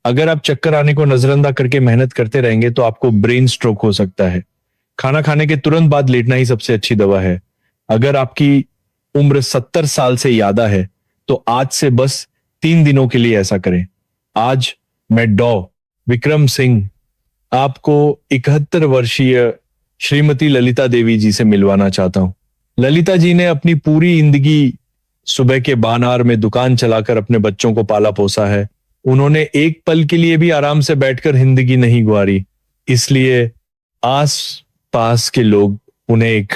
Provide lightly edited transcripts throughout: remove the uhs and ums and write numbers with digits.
अगर आप चक्कर आने को नजरअंदाज करके मेहनत करते रहेंगे तो आपको ब्रेन स्ट्रोक हो सकता है। खाना खाने के तुरंत बाद लेटना ही सबसे अच्छी दवा है। अगर आपकी उम्र 70 साल से ज्यादा है तो आज से बस 3 दिनों के लिए ऐसा करें। आज मैं डॉ विक्रम सिंह आपको 71 वर्षीय श्रीमती ललिता देवी जी से मिलवाना चाहता हूं। ललिता जी ने अपनी पूरी जिंदगी सुबह के बानार में दुकान चलाकर अपने बच्चों को पाला पोसा है। उन्होंने एक पल के लिए भी आराम से बैठकर जिंदगी नहीं गुजारी, इसलिए आस पास के लोग उन्हें एक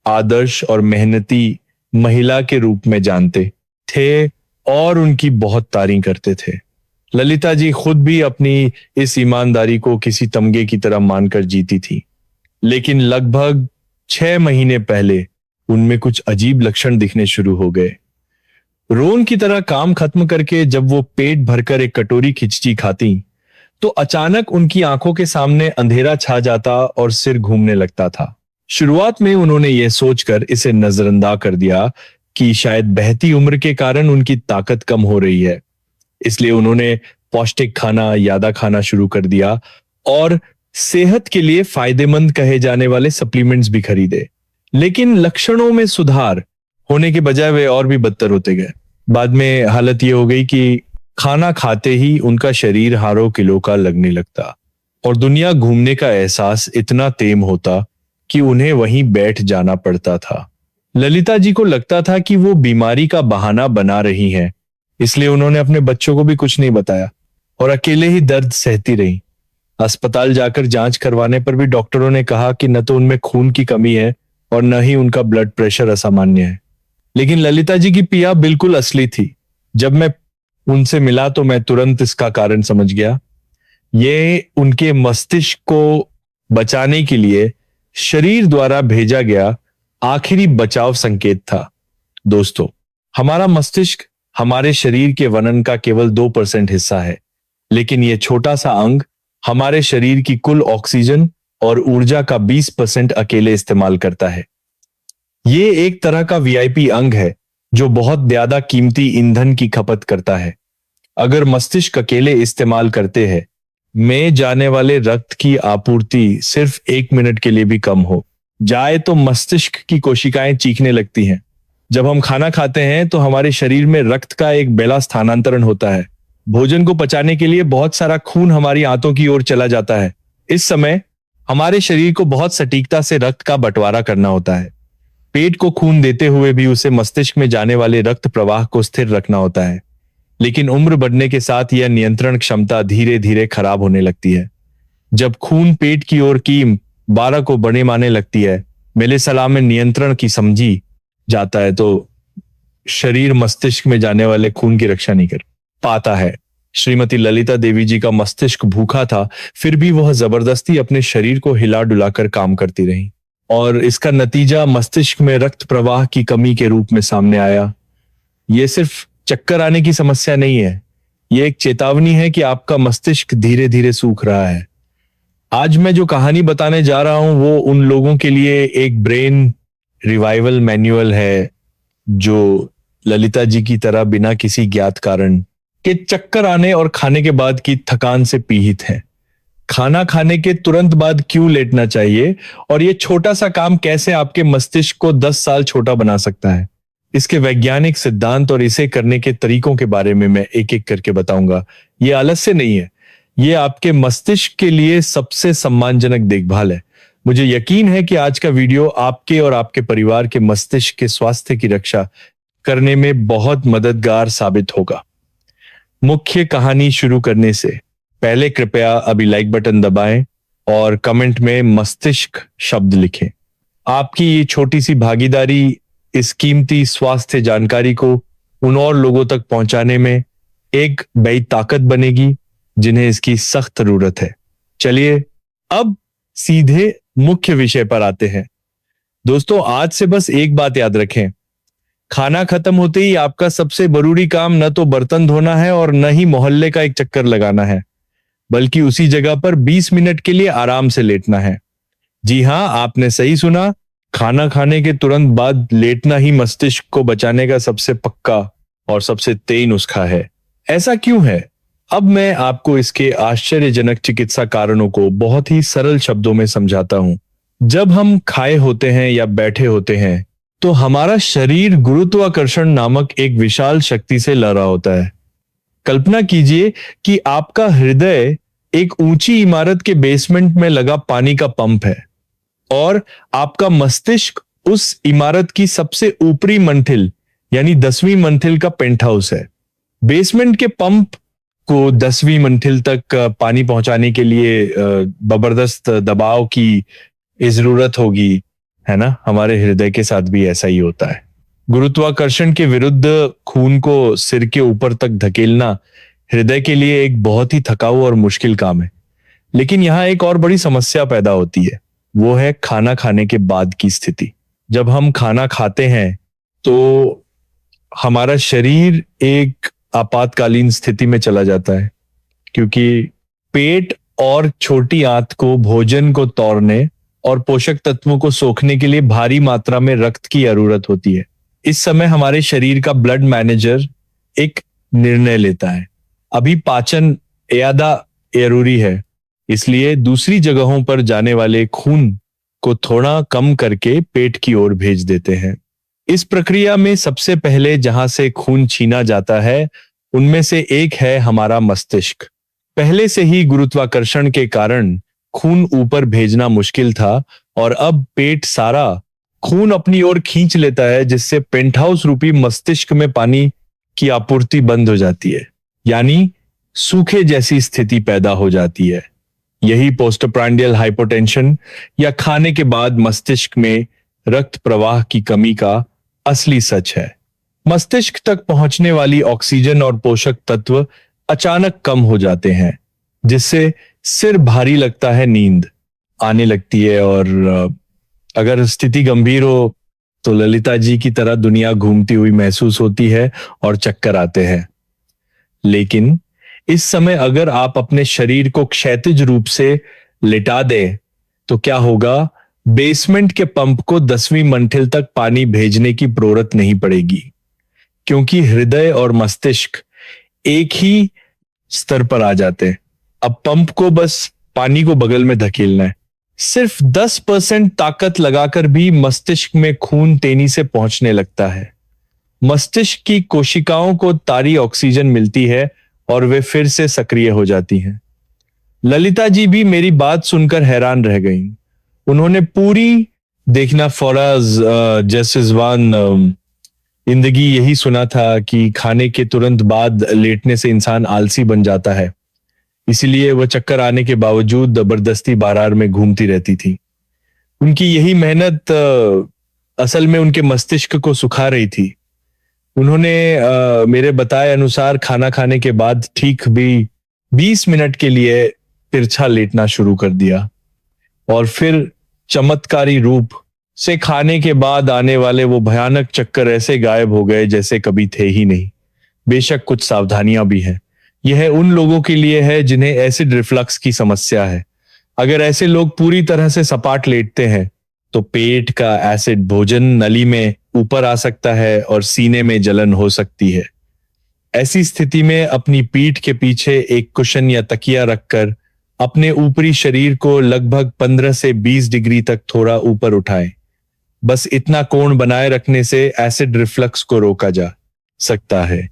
आदर्श और मेहनती महिला के रूप में जानते थे और उनकी बहुत तारीफ करते थे। ललिता जी खुद भी अपनी इस ईमानदारी को किसी तमगे की तरह मानकर जीती थी, लेकिन लगभग 6 महीने पहले उनमें कुछ अजीब लक्षण दिखने शुरू हो गए। रोन की तरह काम खत्म करके जब वो पेट भरकर एक कटोरी खिचड़ी खाती तो अचानक उनकी आंखों के सामने अंधेरा छा जाता और सिर घूमने लगता था। शुरुआत में उन्होंने यह सोचकर इसे नजरअंदाज कर दिया कि शायद बहती उम्र के कारण उनकी ताकत कम हो रही है, इसलिए उन्होंने पौष्टिक खाना यादा खाना शुरू कर दिया और सेहत के लिए फायदेमंद कहे जाने वाले सप्लीमेंट्स भी खरीदे। लेकिन लक्षणों में सुधार होने के बजाय वे और भी बदतर होते गए। बाद में हालत यह हो गई कि खाना खाते ही उनका शरीर हारों किलो का लगने लगता और दुनिया घूमने का एहसास इतना तेज होता कि उन्हें वहीं बैठ जाना पड़ता था। ललिता जी को लगता था कि वो बीमारी का बहाना बना रही हैं, इसलिए उन्होंने अपने बच्चों को भी कुछ नहीं बताया और अकेले ही दर्द सहती रही। अस्पताल जाकर जांच करवाने पर भी डॉक्टरों ने कहा कि न तो उनमें खून की कमी है और न ही उनका ब्लड प्रेशर असामान्य है। लेकिन ललिता जी की पिया बिल्कुल असली थी। जब मैं उनसे मिला तो मैं तुरंत इसका कारण समझ गया। ये उनके मस्तिष्क को बचाने के लिए शरीर द्वारा भेजा गया आखिरी बचाव संकेत था। दोस्तों, हमारा मस्तिष्क हमारे शरीर के वनन का केवल 2% हिस्सा है, लेकिन यह छोटा सा अंग हमारे शरीर की कुल ऑक्सीजन और ऊर्जा का 20% अकेले इस्तेमाल करता है। ये एक तरह का वीआईपी अंग है जो बहुत ज्यादा कीमती ईंधन की खपत करता है। अगर मस्तिष्क अकेले इस्तेमाल करते हैं में जाने वाले रक्त की आपूर्ति सिर्फ 1 मिनट के लिए भी कम हो जाए तो मस्तिष्क की कोशिकाएं चीखने लगती हैं। जब हम खाना खाते हैं तो हमारे शरीर में रक्त का एक बेला स्थानांतरण होता है। भोजन को पचाने के लिए बहुत सारा खून हमारी आंतों की ओर चला जाता है। इस समय हमारे शरीर को बहुत सटीकता से रक्त का बंटवारा करना होता है। पेट को खून देते हुए भी उसे मस्तिष्क में जाने वाले रक्त प्रवाह को स्थिर रखना होता है, लेकिन उम्र बढ़ने के साथ यह नियंत्रण क्षमता धीरे धीरे खराब होने लगती है। जब खून पेट की ओर की 12 को बड़े माने लगती है, मेले सलाम में नियंत्रण की समझी जाता है, तो शरीर मस्तिष्क में जाने वाले खून की रक्षा नहीं कर पाता है। श्रीमती ललिता देवी जी का मस्तिष्क भूखा था, फिर भी वह जबरदस्ती अपने शरीर को हिला डुलाकर काम करती रही और इसका नतीजा मस्तिष्क में रक्त प्रवाह की कमी के रूप में सामने आया। यह सिर्फ चक्कर आने की समस्या नहीं है, यह एक चेतावनी है कि आपका मस्तिष्क धीरे धीरे सूख रहा है। आज मैं जो कहानी बताने जा रहा हूं वो उन लोगों के लिए एक ब्रेन रिवाइवल मैनुअल है जो ललिता जी की तरह बिना किसी ज्ञात कारण के चक्कर आने और खाने के बाद की थकान से पीड़ित हैं। खाना खाने के तुरंत बाद क्यों लेटना चाहिए और यह छोटा सा काम कैसे आपके मस्तिष्क को 10 साल छोटा बना सकता है, इसके वैज्ञानिक सिद्धांत और इसे करने के तरीकों के बारे में मैं एक एक करके बताऊंगा। यह आलस्य नहीं है, यह आपके मस्तिष्क के लिए सबसे सम्मानजनक देखभाल है। मुझे यकीन है कि आज का वीडियो आपके और आपके परिवार के मस्तिष्क के स्वास्थ्य की रक्षा करने में बहुत मददगार साबित होगा। मुख्य कहानी शुरू करने से पहले कृपया अभी लाइक बटन दबाएं और कमेंट में मस्तिष्क शब्द लिखें। आपकी ये छोटी सी भागीदारी इस कीमती स्वास्थ्य जानकारी को उन और लोगों तक पहुंचाने में एक बड़ी ताकत बनेगी जिन्हें इसकी सख्त जरूरत है। चलिए अब सीधे मुख्य विषय पर आते हैं। दोस्तों, आज से बस एक बात याद रखें, खाना खत्म होते ही आपका सबसे जरूरी काम न तो बर्तन धोना है और न ही मोहल्ले का एक चक्कर लगाना है, बल्कि उसी जगह पर 20 मिनट के लिए आराम से लेटना है। जी हां, आपने सही सुना, खाना खाने के तुरंत बाद लेटना ही मस्तिष्क को बचाने का सबसे पक्का और सबसे तेज नुस्खा है। ऐसा क्यों है? अब मैं आपको इसके आश्चर्यजनक चिकित्सा कारणों को बहुत ही सरल शब्दों में समझाता हूं। जब हम खाए होते हैं या बैठे होते हैं तो हमारा शरीर गुरुत्वाकर्षण नामक एक विशाल शक्ति से लड़ रहा होता है। कल्पना कीजिए कि आपका हृदय एक ऊंची इमारत के बेसमेंट में लगा पानी का पंप है और आपका मस्तिष्क उस इमारत की सबसे ऊपरी मंजिल यानी 10वीं मंजिल का पेंट हाउस है। बेसमेंट के पंप को 10वीं मंजिल तक पानी पहुंचाने के लिए जबरदस्त दबाव की जरूरत होगी, है ना। हमारे हृदय के साथ भी ऐसा ही होता है। गुरुत्वाकर्षण के विरुद्ध खून को सिर के ऊपर तक धकेलना हृदय के लिए एक बहुत ही थकाऊ और मुश्किल काम है। लेकिन यहाँ एक और बड़ी समस्या पैदा होती है, वो है खाना खाने के बाद की स्थिति। जब हम खाना खाते हैं तो हमारा शरीर एक आपातकालीन स्थिति में चला जाता है, क्योंकि पेट और छोटी आंत को भोजन को तोड़ने और पोषक तत्वों को सोखने के लिए भारी मात्रा में रक्त की जरूरत होती है। इस समय हमारे शरीर का ब्लड मैनेजर एक निर्णय लेता है, अभी पाचन ज्यादा जरूरी है, इसलिए दूसरी जगहों पर जाने वाले खून को थोड़ा कम करके पेट की ओर भेज देते हैं। इस प्रक्रिया में सबसे पहले जहां से खून छीना जाता है उनमें से एक है हमारा मस्तिष्क। पहले से ही गुरुत्वाकर्षण के कारण खून ऊपर भेजना मुश्किल था और अब पेट सारा खून अपनी ओर खींच लेता है, जिससे पेंटहाउस रूपी मस्तिष्क में पानी की आपूर्ति बंद हो जाती है, यानी सूखे जैसी स्थिति पैदा हो जाती है। यही पोस्टप्रांडियल हाइपोटेंशन या खाने के बाद मस्तिष्क में रक्त प्रवाह की कमी का असली सच है। मस्तिष्क तक पहुंचने वाली ऑक्सीजन और पोषक तत्व अचानक कम हो जाते हैं, जिससे सिर भारी लगता है, नींद आने लगती है और अगर स्थिति गंभीर हो तो ललिता जी की तरह दुनिया घूमती हुई महसूस होती है और चक्कर आते हैं। लेकिन इस समय अगर आप अपने शरीर को क्षैतिज रूप से लिटा दें तो क्या होगा? बेसमेंट के पंप को 10वीं मंजिल तक पानी भेजने की जरूरत नहीं पड़ेगी, क्योंकि हृदय और मस्तिष्क एक ही स्तर पर आ जाते हैं। अब पंप को बस पानी को बगल में धकेलना है। सिर्फ 10% ताकत लगाकर भी मस्तिष्क में खून तेजी से पहुंचने लगता है। मस्तिष्क की कोशिकाओं को तारी ऑक्सीजन मिलती है और वे फिर से सक्रिय हो जाती हैं। ललिता जी भी मेरी बात सुनकर हैरान रह गईं। उन्होंने पूरी देखना फौराज जैसवान जिंदगी यही सुना था कि खाने के तुरंत बाद लेटने से इंसान आलसी बन जाता है, इसीलिए वह चक्कर आने के बावजूद जबरदस्ती बाजार में घूमती रहती थी। उनकी यही मेहनत असल में उनके मस्तिष्क को सुखा रही थी। उन्होंने मेरे बताए अनुसार खाना खाने के बाद ठीक भी 20 मिनट के लिए तिरछा लेटना शुरू कर दिया और फिर चमत्कारी रूप से खाने के बाद आने वाले वो भयानक चक्कर ऐसे गायब हो गए जैसे कभी थे ही नहीं। बेशक कुछ सावधानियां भी हैं। यह उन लोगों के लिए है जिन्हें एसिड रिफ्लक्स की समस्या है। अगर ऐसे लोग पूरी तरह से सपाट लेटते हैं तो पेट का एसिड भोजन नली में ऊपर आ सकता है और सीने में जलन हो सकती है। ऐसी स्थिति में अपनी पीठ के पीछे एक कुशन या तकिया रखकर अपने ऊपरी शरीर को लगभग 15 से 20 डिग्री तक थोड़ा ऊपर उठाएं। बस इतना कोण बनाए रखने से एसिड रिफ्लक्स को रोका जा सकता है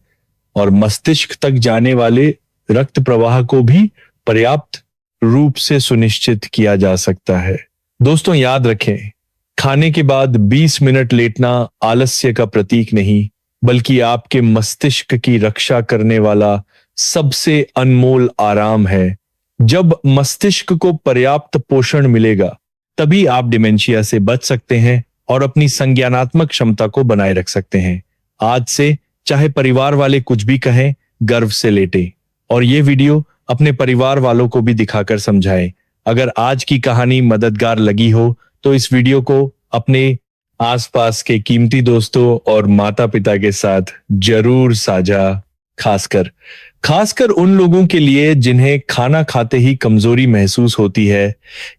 और मस्तिष्क तक जाने वाले रक्त प्रवाह को भी पर्याप्त रूप से सुनिश्चित किया जा सकता है। दोस्तों याद रखें, खाने के बाद 20 मिनट लेटना आलस्य का प्रतीक नहीं, बल्कि आपके मस्तिष्क की रक्षा करने वाला सबसे अनमोल आराम है। जब मस्तिष्क को पर्याप्त पोषण मिलेगा तभी आप डिमेंशिया से बच सकते हैं और अपनी संज्ञानात्मक क्षमता को बनाए रख सकते हैं। आज से चाहे परिवार वाले कुछ भी कहें, गर्व से लेटें और ये वीडियो अपने परिवार वालों को भी दिखाकर समझाएं। अगर आज की कहानी मददगार लगी हो तो इस वीडियो को अपने आसपास के कीमती दोस्तों और माता पिता के साथ जरूर साझा, खासकर उन लोगों के लिए जिन्हें खाना खाते ही कमजोरी महसूस होती है।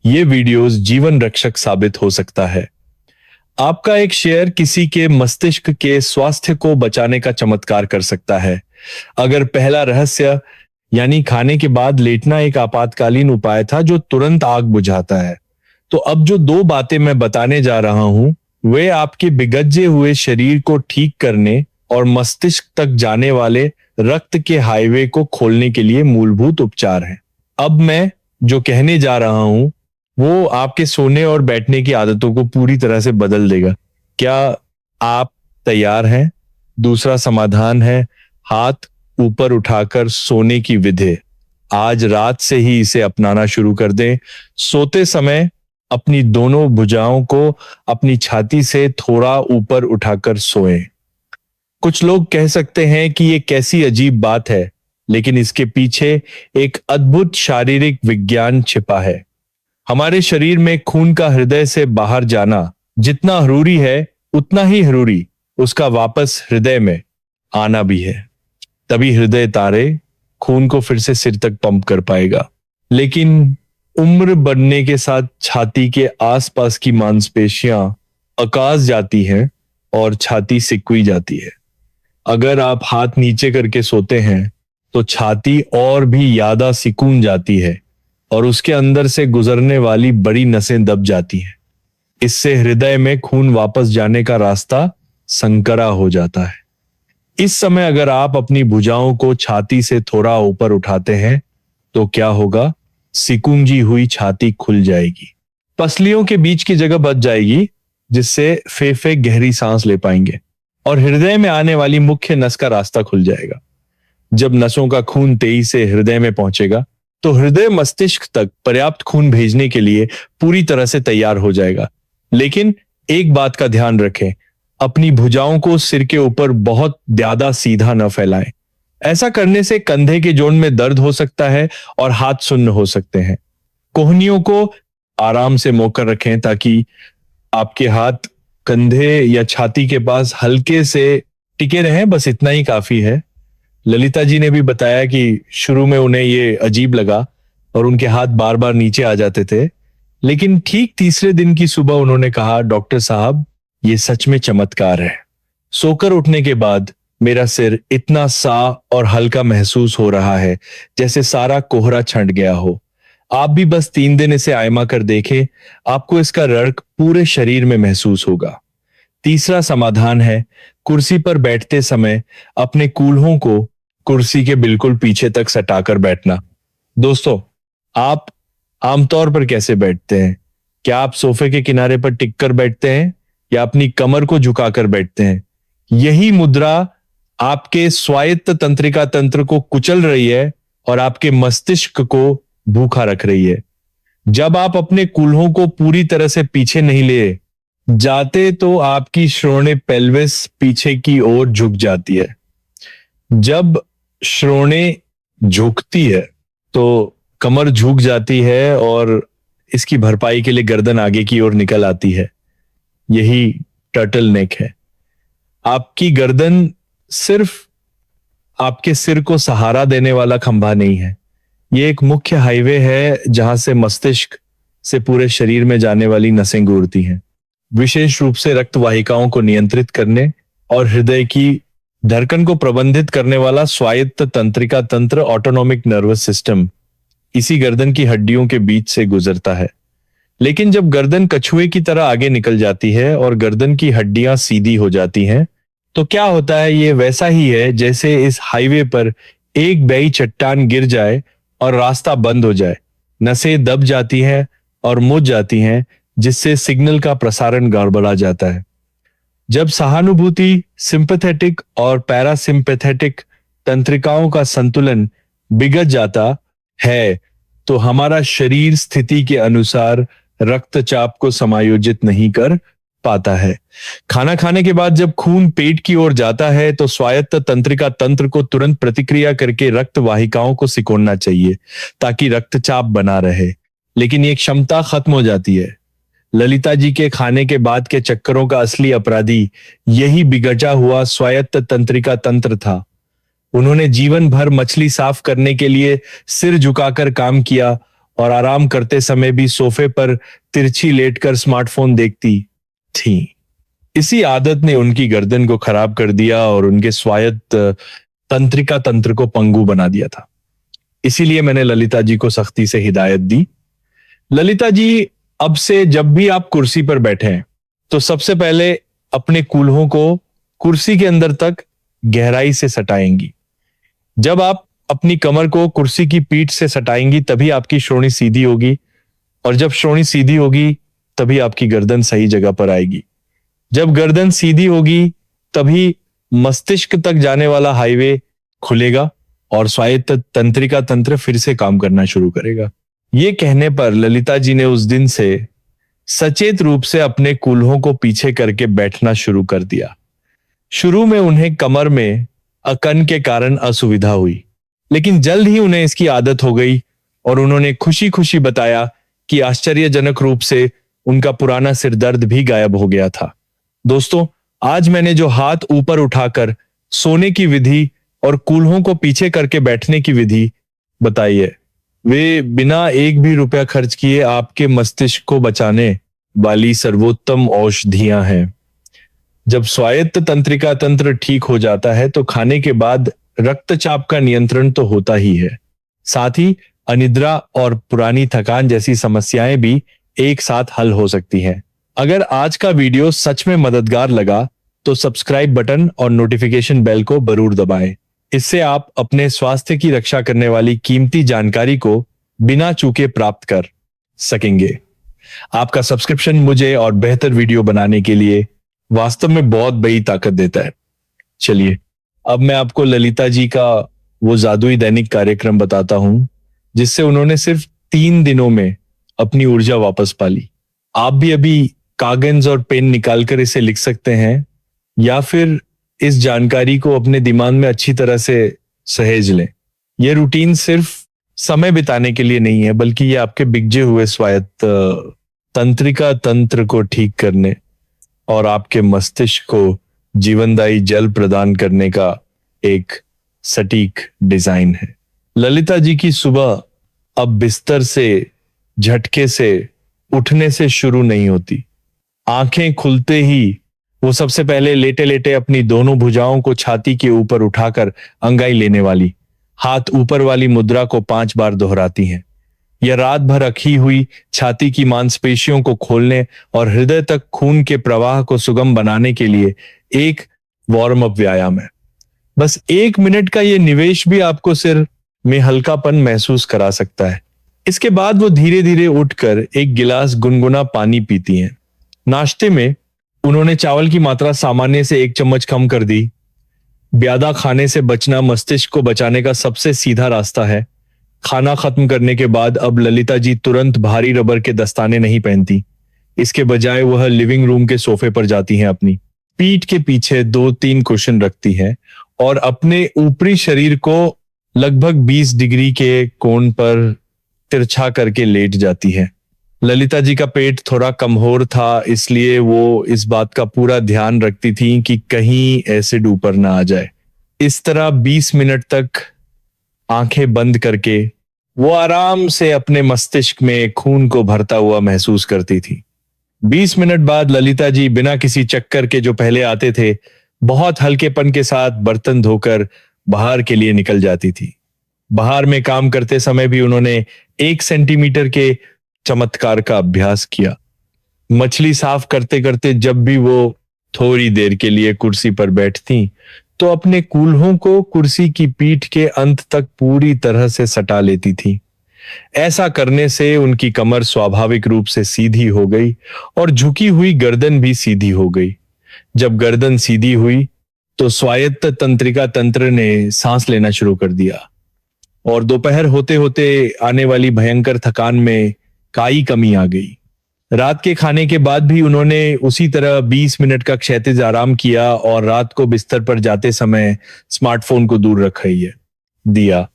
ये वीडियोस जीवन रक्षक साबित हो सकता है। आपका एक शेयर किसी के मस्तिष्क के स्वास्थ्य को बचाने का चमत्कार कर सकता है। अगर पहला रहस्य यानी खाने के बाद लेटना एक आपातकालीन उपाय था जो तुरंत आग बुझाता है। तो अब जो दो बातें मैं बताने जा रहा हूं वे आपके बिगड़े हुए शरीर को ठीक करने और मस्तिष्क तक जाने वाले रक्त के हाईवे को खोलने के लिए मूलभूत उपचार हैं। अब मैं जो कहने जा रहा हूं वो आपके सोने और बैठने की आदतों को पूरी तरह से बदल देगा। क्या आप तैयार हैं? दूसरा समाधान है हाथ ऊपर उठाकर सोने की विधि। आज रात से ही इसे अपनाना शुरू कर दें। सोते समय अपनी दोनों भुजाओं को अपनी छाती से थोड़ा ऊपर उठाकर सोएं। कुछ लोग कह सकते हैं कि ये कैसी अजीब बात है, लेकिन इसके पीछे एक अद्भुत शारीरिक विज्ञान छिपा है। हमारे शरीर में खून का हृदय से बाहर जाना जितना जरूरी है उतना ही जरूरी उसका वापस हृदय में आना भी है। तभी हृदय तारे खून को फिर से सिर तक पंप कर पाएगा। लेकिन उम्र बढ़ने के साथ छाती के आसपास की मांसपेशियां अकाज जाती हैं और छाती सिकुड़ जाती है। अगर आप हाथ नीचे करके सोते हैं तो छाती और भी ज्यादा सिकुड़ जाती है और उसके अंदर से गुजरने वाली बड़ी नसें दब जाती हैं। इससे हृदय में खून वापस जाने का रास्ता संकरा हो जाता है। इस समय अगर आप अपनी भुजाओं को छाती से थोड़ा ऊपर उठाते हैं तो क्या होगा? सिकुंजी हुई छाती खुल जाएगी, पसलियों के बीच की जगह बच जाएगी, जिससे फेफड़े गहरी सांस ले पाएंगे और हृदय में आने वाली मुख्य नस का रास्ता खुल जाएगा। जब नसों का खून तेजी से हृदय में पहुंचेगा तो हृदय मस्तिष्क तक पर्याप्त खून भेजने के लिए पूरी तरह से तैयार हो जाएगा। लेकिन एक बात का ध्यान रखें, अपनी भुजाओं को सिर के ऊपर बहुत ज्यादा सीधा न फैलाएं। ऐसा करने से कंधे के जोड़ में दर्द हो सकता है और हाथ सुन्न हो सकते हैं। कोहनियों को आराम से मोकर रखें ताकि आपके हाथ कंधे या छाती के पास हल्के से टिके रहें, बस इतना ही काफी है। ललिता जी ने भी बताया कि शुरू में उन्हें ये अजीब लगा और उनके हाथ बार बार नीचे आ जाते थे, लेकिन ठीक तीसरे दिन की सुबह उन्होंने कहा, डॉक्टर साहब ये सच में चमत्कार है। सोकर उठने के बाद मेरा सिर इतना साफ और हल्का महसूस हो रहा है जैसे सारा कोहरा छंट गया हो। आप भी बस 3 दिन इसे आयमा कर देखें, आपको इसका रड़क पूरे शरीर में महसूस होगा। तीसरा समाधान है कुर्सी पर बैठते समय अपने कूल्हों को कुर्सी के बिल्कुल पीछे तक सटाकर बैठना। दोस्तों, आप आमतौर पर कैसे बैठते हैं? क्या आप सोफे के किनारे पर टिककर बैठते हैं या अपनी कमर को झुकाकर बैठते हैं? यही मुद्रा आपके स्वायत्त तंत्रिका तंत्र को कुचल रही है और आपके मस्तिष्क को भूखा रख रही है। जब आप अपने कूल्हों को पूरी तरह से पीछे नहीं ले जाते तो आपकी श्रोणे पेल्विस पीछे की ओर झुक जाती है। जब श्रोणे झुकती है तो कमर झुक जाती है और इसकी भरपाई के लिए गर्दन आगे की ओर निकल आती है। यही टर्टल नेक है। आपकी गर्दन सिर्फ आपके सिर को सहारा देने वाला खंभा नहीं है, यह एक मुख्य हाईवे है जहां से मस्तिष्क से पूरे शरीर में जाने वाली नसें गुजरती हैं। विशेष रूप से रक्त वाहिकाओं को नियंत्रित करने और हृदय की धड़कन को प्रबंधित करने वाला स्वायत्त तंत्रिका तंत्र ऑटोनॉमिक नर्वस सिस्टम इसी गर्दन की हड्डियों के बीच से गुजरता है। लेकिन जब गर्दन कछुए की तरह आगे निकल जाती है और गर्दन की हड्डियां सीधी हो जाती हैं तो क्या होता है? ये वैसा ही है जैसे इस हाईवे पर एक बड़ी चट्टान गिर जाए और रास्ता बंद हो जाए। नसें दब जाती हैं और मुड़ जाती हैं, जिससे सिग्नल का प्रसारण गड़बड़ा जाता है। जब सहानुभूति, सिंपैथेटिक और पैरासिम्पैथेटिक तंत्रिकाओं का संतुलन बिगड़ जाता है तो हमारा शरीर स्थिति के अनुसार रक्तचाप को समायोजित नहीं कर पाता है। खाना खाने के बाद जब खून पेट की ओर जाता है तो स्वायत्त तंत्रिका तंत्र को तुरंत प्रतिक्रिया करके रक्त वाहिकाओं को सिकोड़ना चाहिए ताकि रक्तचाप बना रहे, लेकिन ये क्षमता खत्म हो जाती है। ललिता जी के खाने के बाद के चक्करों का असली अपराधी यही बिगड़ा हुआ स्वायत्त तंत्रिका तंत्र था। उन्होंने जीवन भर मछली साफ करने के लिए सिर झुकाकर काम किया और आराम करते समय भी सोफे पर तिरछी लेटकर स्मार्टफोन देखती थी। इसी आदत ने उनकी गर्दन को खराब कर दिया और उनके स्वायत्त तंत्रिका तंत्र को पंगु बना दिया था। इसीलिए मैंने ललिता जी को सख्ती से हिदायत दी। ललिता जी, अब से जब भी आप कुर्सी पर बैठे हैं तो सबसे पहले अपने कूल्हों को कुर्सी के अंदर तक गहराई से सटाएंगी। जब आप अपनी कमर को कुर्सी की पीठ से सटाएंगी तभी आपकी श्रोणी सीधी होगी, और जब श्रोणी सीधी होगी तभी आपकी गर्दन सही जगह पर आएगी। जब गर्दन सीधी होगी तभी मस्तिष्क तक जाने वाला हाईवे खुलेगा और स्वायत्त तंत्रिका तंत्र फिर से काम करना शुरू करेगा। ये कहने पर ललिता जी ने उस दिन से सचेत रूप से अपने कूल्हों को पीछे करके बैठना शुरू कर दिया। शुरू में उन्हें कमर में अकन के कारण असुविधा हुई, लेकिन जल्द ही उन्हें इसकी आदत हो गई और उन्होंने खुशी खुशी बताया कि आश्चर्यजनक रूप से उनका पुराना सिर दर्द भी गायब हो गया था। दोस्तों, आज मैंने जो हाथ ऊपर उठाकर सोने की विधि और कूल्हों को पीछे करके बैठने की विधि बताई है, वे बिना एक भी रुपया खर्च किए आपके मस्तिष्क को बचाने वाली सर्वोत्तम औषधियां हैं। जब स्वायत्त तंत्रिका तंत्र ठीक हो जाता है तो खाने के बाद रक्तचाप का नियंत्रण तो होता ही है, साथ ही अनिद्रा और पुरानी थकान जैसी समस्याएं भी एक साथ हल हो सकती हैं। अगर आज का वीडियो सच में मददगार लगा तो सब्सक्राइब बटन और नोटिफिकेशन बेल को जरूर दबाएं। इससे आप अपने स्वास्थ्य की रक्षा करने वाली कीमती जानकारी को बिना चूके प्राप्त कर सकेंगे। आपका सब्सक्रिप्शन मुझे और बेहतर वीडियो बनाने के लिए वास्तव में बहुत बड़ी ताकत देता है। चलिए, अब मैं आपको ललिता जी का वो जादुई दैनिक कार्यक्रम बताता हूं जिससे उन्होंने सिर्फ 3 दिनों में अपनी ऊर्जा वापस पा ली। आप भी अभी कागज और पेन निकालकर इसे लिख सकते हैं या फिर इस जानकारी को अपने दिमाग में अच्छी तरह से सहेज लें। यह रूटीन सिर्फ समय बिताने के लिए नहीं है, बल्कि ये आपके बिगजे हुए स्वायत्त तंत्रिका तंत्र को ठीक करने और आपके मस्तिष्क को जीवनदायी जल प्रदान करने का एक सटीक डिजाइन है। ललिता जी की सुबह अब बिस्तर से झटके से उठने से शुरू नहीं होती। आंखें खुलते ही वो सबसे पहले लेटे लेटे अपनी दोनों भुजाओं को छाती के ऊपर उठाकर अंगाई लेने वाली हाथ ऊपर वाली मुद्रा को 5 बार दोहराती हैं। यह रात भर रखी हुई छाती की मांसपेशियों को खोलने और हृदय तक खून के प्रवाह को सुगम बनाने के लिए एक वार्म अप व्यायाम है। बस 1 मिनट का यह निवेश भी आपको सिर में हल्कापन महसूस करा सकता है। इसके बाद वो धीरे धीरे उठकर एक गिलास गुनगुना पानी पीती हैं। नाश्ते में उन्होंने चावल की मात्रा सामान्य से 1 चम्मच कम कर दी। ब्यादा खाने से बचना मस्तिष्क को बचाने का सबसे सीधा रास्ता है। खाना खत्म करने के बाद अब ललिता जी तुरंत भारी रबर के दस्ताने नहीं पहनती। इसके बजाय वह लिविंग रूम के सोफे पर जाती हैं, अपनी पीठ के पीछे 2-3 कुशन रखती हैं और अपने ऊपरी शरीर को लगभग 20 डिग्री के कोण पर तिरछा करके लेट जाती है। ललिता जी का पेट थोड़ा कमजोर था, इसलिए वो इस बात का पूरा ध्यान रखती थी कि कहीं एसिड ऊपर ना आ जाए। इस तरह 20 मिनट तक आंखें बंद करके वो आराम से अपने मस्तिष्क में खून को भरता हुआ महसूस करती थी। 20 मिनट बाद ललिता जी बिना किसी चक्कर के जो पहले आते थे, बहुत हल्केपन के साथ बर्तन धोकर बाहर के लिए निकल जाती थी। बाहर में काम करते समय भी उन्होंने 1 सेंटीमीटर के चमत्कार का अभ्यास किया। मछली साफ करते करते जब भी वो थोड़ी देर के लिए कुर्सी पर बैठती तो अपने कूल्हों को कुर्सी की पीठ के अंत तक पूरी तरह से सटा लेती थी। ऐसा करने से उनकी कमर स्वाभाविक रूप से सीधी हो गई और झुकी हुई गर्दन भी सीधी हो गई। जब गर्दन सीधी हुई तो स्वायत्त तंत्रिका तंत्र ने सांस लेना शुरू कर दिया और दोपहर होते होते आने वाली भयंकर थकान में काई कमी आ गई। रात के खाने के बाद भी उन्होंने उसी तरह 20 मिनट का क्षैतिज आराम किया और रात को बिस्तर पर जाते समय स्मार्टफोन को दूर रख दिया।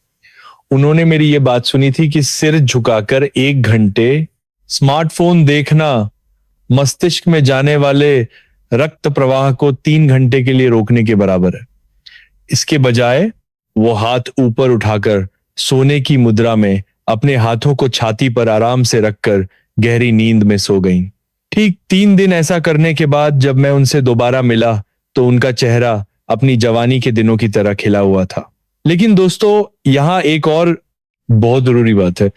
उन्होंने मेरी ये बात सुनी थी कि सिर झुकाकर 1 घंटे स्मार्टफोन देखना मस्तिष्क में जाने वाले रक्त प्रवाह को 3 घंटे के लिए रोकने के बराबर है। इसके बजाय वो हाथ ऊपर उठाकर सोने की मुद्रा में अपने हाथों को छाती पर आराम से रखकर गहरी नींद में सो गईं। ठीक 3 दिन ऐसा करने के बाद जब मैं उनसे दोबारा मिला तो उनका चेहरा अपनी जवानी के दिनों की तरह खिला हुआ था। लेकिन दोस्तों, यहाँ एक और बहुत जरूरी बात है।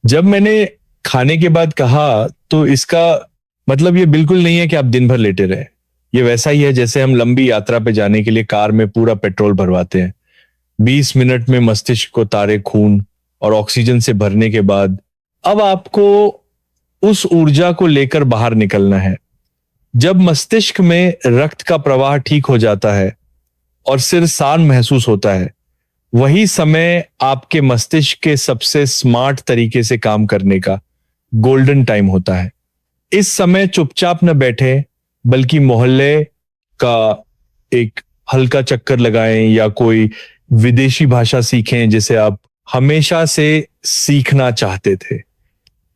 जब मैंने खाने के बाद कहा तो इसका मतलब ये बिल्कुल नहीं है कि आप दिन भर लेटे रहे। ये वैसा ही है जैसे हम लंबी यात्रा पे जाने के लिए कार में पूरा पेट्रोल भरवाते हैं। 20 मिनट में मस्तिष्क को तारे खून और ऑक्सीजन से भरने के बाद अब आपको उस ऊर्जा को लेकर बाहर निकलना है। जब मस्तिष्क में रक्त का प्रवाह ठीक हो जाता है और सिर सान महसूस होता है, वही समय आपके मस्तिष्क के सबसे स्मार्ट तरीके से काम करने का गोल्डन टाइम होता है। इस समय चुपचाप न बैठे, बल्कि मोहल्ले का एक हल्का चक्कर लगाएं या कोई विदेशी भाषा सीखें जिसे आप हमेशा से सीखना चाहते थे,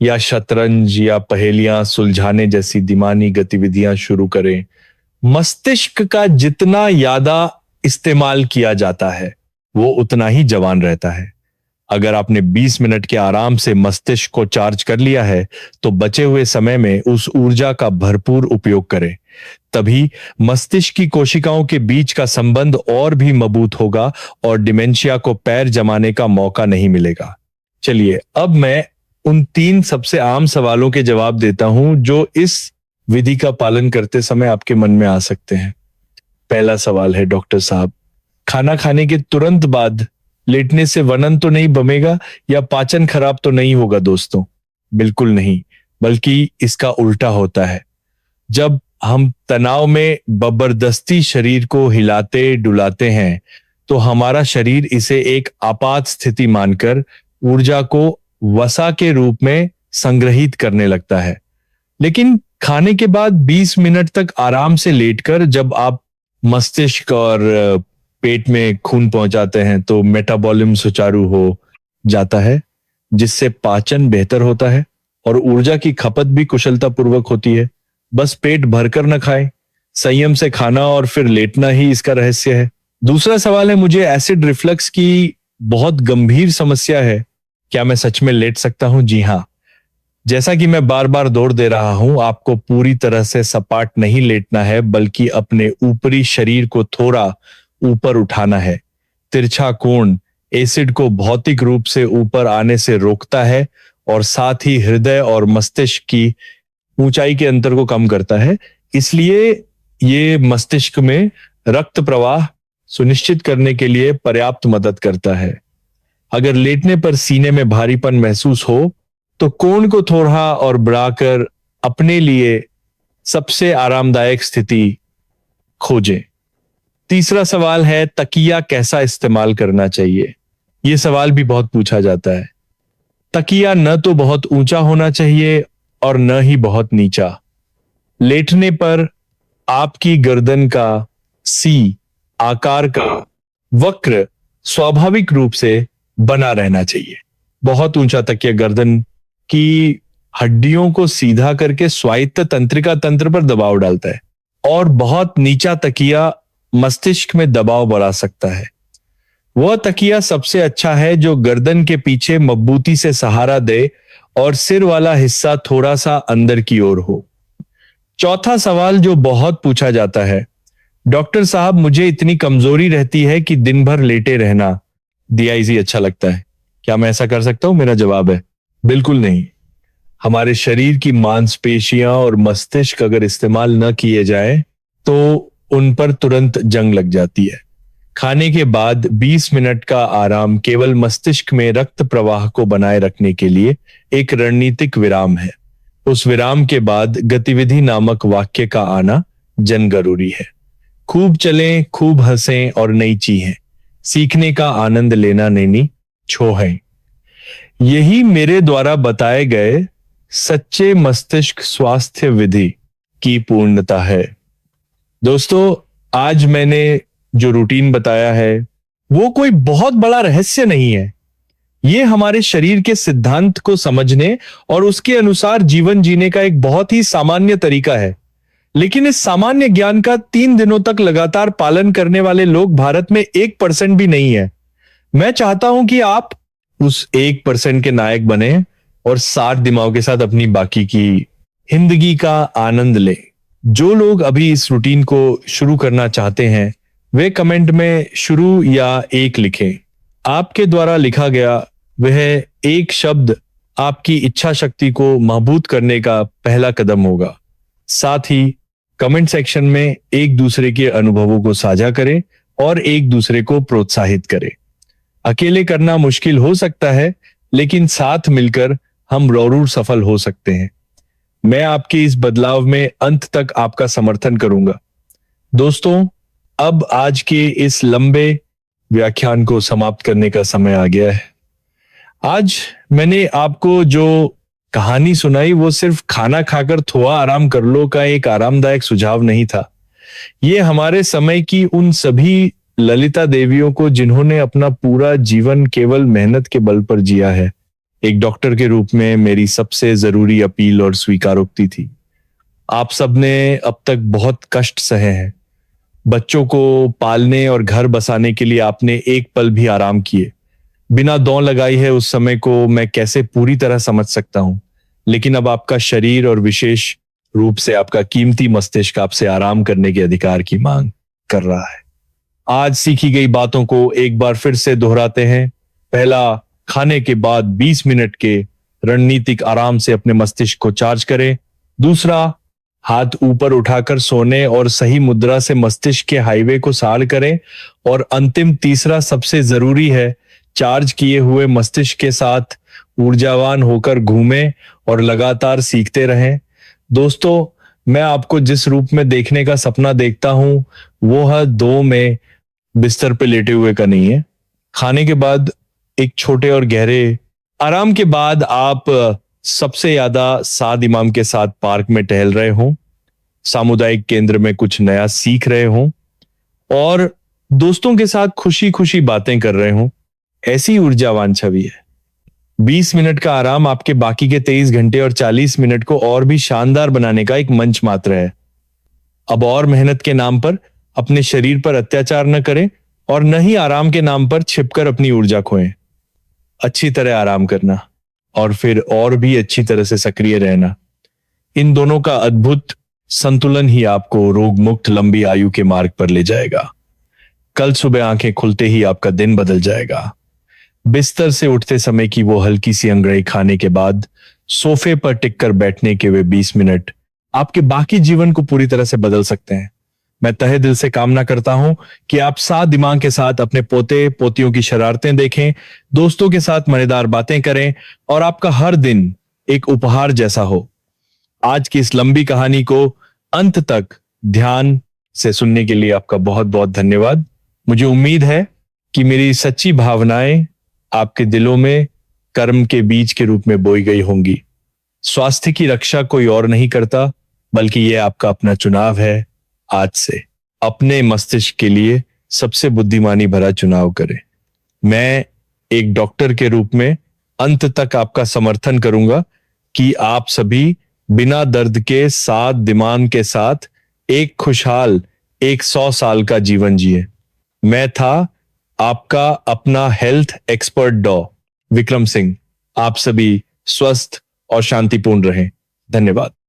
या शतरंज या पहेलियां सुलझाने जैसी दिमागी गतिविधियां शुरू करें। मस्तिष्क का जितना ज्यादा इस्तेमाल किया जाता है वो उतना ही जवान रहता है। अगर आपने 20 मिनट के आराम से मस्तिष्क को चार्ज कर लिया है तो बचे हुए समय में उस ऊर्जा का भरपूर उपयोग करें। तभी मस्तिष्क की कोशिकाओं के बीच का संबंध और भी मजबूत होगा और डिमेंशिया को पैर जमाने का मौका नहीं मिलेगा। चलिए अब मैं उन 3 सबसे आम सवालों के जवाब देता हूं जो इस विधि का पालन करते समय आपके मन में आ सकते हैं। पहला सवाल है, डॉक्टर साहब, खाना खाने के तुरंत बाद लेटने से वनन तो नहीं बमेगा या पाचन खराब तो नहीं होगा? दोस्तों, बिल्कुल नहीं, बल्कि इसका उल्टा होता है। जब हम तनाव में जबरदस्ती शरीर को हिलाते डुलाते हैं तो हमारा शरीर इसे एक आपात स्थिति मानकर ऊर्जा को वसा के रूप में संग्रहित करने लगता है। लेकिन खाने के बाद 20 मिनट तक आराम से लेटकर जब आप मस्तिष्क और पेट में खून पहुंचाते हैं तो मेटाबॉलिज्म सुचारू हो जाता है, जिससे पाचन बेहतर होता है और ऊर्जा की खपत भी कुशलता पूर्वक होती है। बस पेट भरकर न खाएं, संयम से खाना और फिर लेटना ही इसका रहस्य है। दूसरा सवाल है, मुझे एसिड रिफ्लक्स की बहुत गंभीर समस्या है, क्या मैं सच में लेट सकता हूं? जी हां, जैसा कि मैं बार बार जोर दे रहा हूं, आपको पूरी तरह से सपाट नहीं लेटना है, बल्कि अपने ऊपरी शरीर को थोड़ा ऊपर उठाना है। तिरछा कोण एसिड को भौतिक रूप से ऊपर आने से रोकता है और साथ ही हृदय और मस्तिष्क की ऊंचाई के अंतर को कम करता है। इसलिए ये मस्तिष्क में रक्त प्रवाह सुनिश्चित करने के लिए पर्याप्त मदद करता है। अगर लेटने पर सीने में भारीपन महसूस हो तो कोण को थोड़ा और बढ़ाकर अपने लिए सबसे आरामदायक स्थिति खोजें। तीसरा सवाल है, तकिया कैसा इस्तेमाल करना चाहिए? यह सवाल भी बहुत पूछा जाता है। तकिया न तो बहुत ऊंचा होना चाहिए और न ही बहुत नीचा। लेटने पर आपकी गर्दन का सी आकार का वक्र स्वाभाविक रूप से बना रहना चाहिए। बहुत ऊंचा तकिया गर्दन की हड्डियों को सीधा करके स्वायत्त तंत्रिका तंत्र पर दबाव डालता है और बहुत नीचा तकिया मस्तिष्क में दबाव बढ़ा सकता है। वह तकिया सबसे अच्छा है जो गर्दन के पीछे मजबूती से सहारा दे और सिर वाला हिस्सा थोड़ा सा अंदर की ओर हो। चौथा सवाल जो बहुत पूछा जाता है, डॉक्टर साहब मुझे इतनी कमजोरी रहती है कि दिन भर लेटे रहना डीआईजी अच्छा लगता है, क्या मैं ऐसा कर सकता हूं? मेरा जवाब है बिल्कुल नहीं। हमारे शरीर की मांसपेशियां और मस्तिष्क अगर इस्तेमाल न किए जाए तो उन पर तुरंत जंग लग जाती है। खाने के बाद 20 मिनट का आराम केवल मस्तिष्क में रक्त प्रवाह को बनाए रखने के लिए एक रणनीतिक विराम है। उस विराम के बाद गतिविधि नामक वाक्य का आना जन जरूरी है। खूब चलें, खूब हंसें और नई चीजें सीखने का आनंद लेना नैनी छो है। यही मेरे द्वारा बताए गए सच्चे मस्तिष्क स्वास्थ्य विधि की पूर्णता है। दोस्तों, आज मैंने जो रूटीन बताया है वो कोई बहुत बड़ा रहस्य नहीं है। ये हमारे शरीर के सिद्धांत को समझने और उसके अनुसार जीवन जीने का एक बहुत ही सामान्य तरीका है। लेकिन इस सामान्य ज्ञान का 3 दिनों तक लगातार पालन करने वाले लोग भारत में 1% भी नहीं है। मैं चाहता हूं कि आप उस 1% के नायक बने और 60 दिमाग के साथ अपनी बाकी की जिंदगी का आनंद लें। जो लोग अभी इस रूटीन को शुरू करना चाहते हैं वे कमेंट में शुरू या 1 लिखें। आपके द्वारा लिखा गया वह एक शब्द आपकी इच्छा शक्ति को मजबूत करने का पहला कदम होगा। साथ ही कमेंट सेक्शन में एक दूसरे के अनुभवों को साझा करें और एक दूसरे को प्रोत्साहित करें। अकेले करना मुश्किल हो सकता है, लेकिन साथ मिलकर हम जरूर सफल हो सकते हैं। मैं आपके इस बदलाव में अंत तक आपका समर्थन करूंगा। दोस्तों, अब आज के इस लंबे व्याख्यान को समाप्त करने का समय आ गया है। आज मैंने आपको जो कहानी सुनाई वो सिर्फ खाना खाकर थोड़ा आराम कर लो का एक आरामदायक सुझाव नहीं था। ये हमारे समय की उन सभी ललिता देवियों को जिन्होंने अपना पूरा जीवन केवल मेहनत के बल पर जिया है, एक डॉक्टर के रूप में मेरी सबसे जरूरी अपील और स्वीकारोक्ति थी। आप सबने अब तक बहुत कष्ट सहे हैं। बच्चों को पालने और घर बसाने के लिए आपने एक पल भी आराम किए बिना दौड़ लगाई है। उस समय को मैं कैसे पूरी तरह समझ सकता हूं, लेकिन अब आपका शरीर और विशेष रूप से आपका कीमती मस्तिष्क आपसे आराम करने के अधिकार की मांग कर रहा है। आज सीखी गई बातों को एक बार फिर से दोहराते हैं। पहला, खाने के बाद 20 मिनट के रणनीतिक आराम से अपने मस्तिष्क को चार्ज करें। दूसरा, हाथ ऊपर उठाकर सोने और सही मुद्रा से मस्तिष्क के हाईवे को साड़ करें। और अंतिम तीसरा सबसे जरूरी है, चार्ज किए हुए मस्तिष्क के साथ ऊर्जावान होकर घूमें और लगातार सीखते रहें। दोस्तों, मैं आपको जिस रूप में देखने का सपना देखता हूं वो है 2 में बिस्तर पे लेटे हुए का नहीं है। खाने के बाद एक छोटे और गहरे आराम के बाद आप सबसे ज्यादा साद इमाम के साथ पार्क में टहल रहे हों, सामुदायिक केंद्र में कुछ नया सीख रहे हों और दोस्तों के साथ खुशी खुशी बातें कर रहे हों। ऐसी ऊर्जावान छवि है। 20 मिनट का आराम आपके बाकी के 23 घंटे और 40 मिनट को और भी शानदार बनाने का एक मंच मात्र है। अब और मेहनत के नाम पर अपने शरीर पर अत्याचार न करें और न ही आराम के नाम पर छिपकर अपनी ऊर्जा खोएं। अच्छी तरह आराम करना और फिर और भी अच्छी तरह से सक्रिय रहना, इन दोनों का अद्भुत संतुलन ही आपको रोग मुक्त लंबी आयु के मार्ग पर ले जाएगा। कल सुबह आंखें खुलते ही आपका दिन बदल जाएगा। बिस्तर से उठते समय की वो हल्की सी अंगड़ाई खाने के बाद सोफे पर टिककर बैठने के वे 20 मिनट आपके बाकी जीवन को पूरी तरह से बदल सकते हैं। मैं तहे दिल से कामना करता हूं कि आप साथ दिमाग के साथ अपने पोते पोतियों की शरारतें देखें, दोस्तों के साथ मजेदार बातें करें और आपका हर दिन एक उपहार जैसा हो। आज की इस लंबी कहानी को अंत तक ध्यान से सुनने के लिए आपका बहुत बहुत धन्यवाद। मुझे उम्मीद है कि मेरी सच्ची भावनाएं आपके दिलों में कर्म के बीज के रूप में बोई गई होंगी। स्वास्थ्य की रक्षा कोई और नहीं करता, बल्कि यह आपका अपना चुनाव है। आज से अपने मस्तिष्क के लिए सबसे बुद्धिमानी भरा चुनाव करें। मैं एक डॉक्टर के रूप में अंत तक आपका समर्थन करूंगा कि आप सभी बिना दर्द के साथ दिमाग के साथ एक खुशहाल 100 साल का जीवन जिए। मैं था आपका अपना हेल्थ एक्सपर्ट डॉ विक्रम सिंह। आप सभी स्वस्थ और शांतिपूर्ण रहें। धन्यवाद।